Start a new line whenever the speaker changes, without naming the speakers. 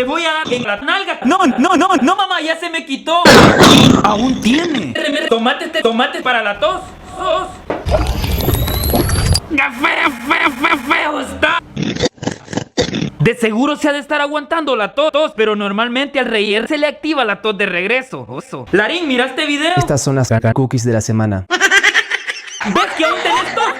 Te voy a dar en la nalga. No, mamá, ya se me quitó.
Aún tiene.
Tomate para la tos. ¡Ya feo está! De seguro se ha de estar aguantando la tos, pero normalmente al reír se le activa la tos de regreso. Larín, ¿mira este video?
Estas son las cookies de la semana.
¿Ves que aún tenés tos?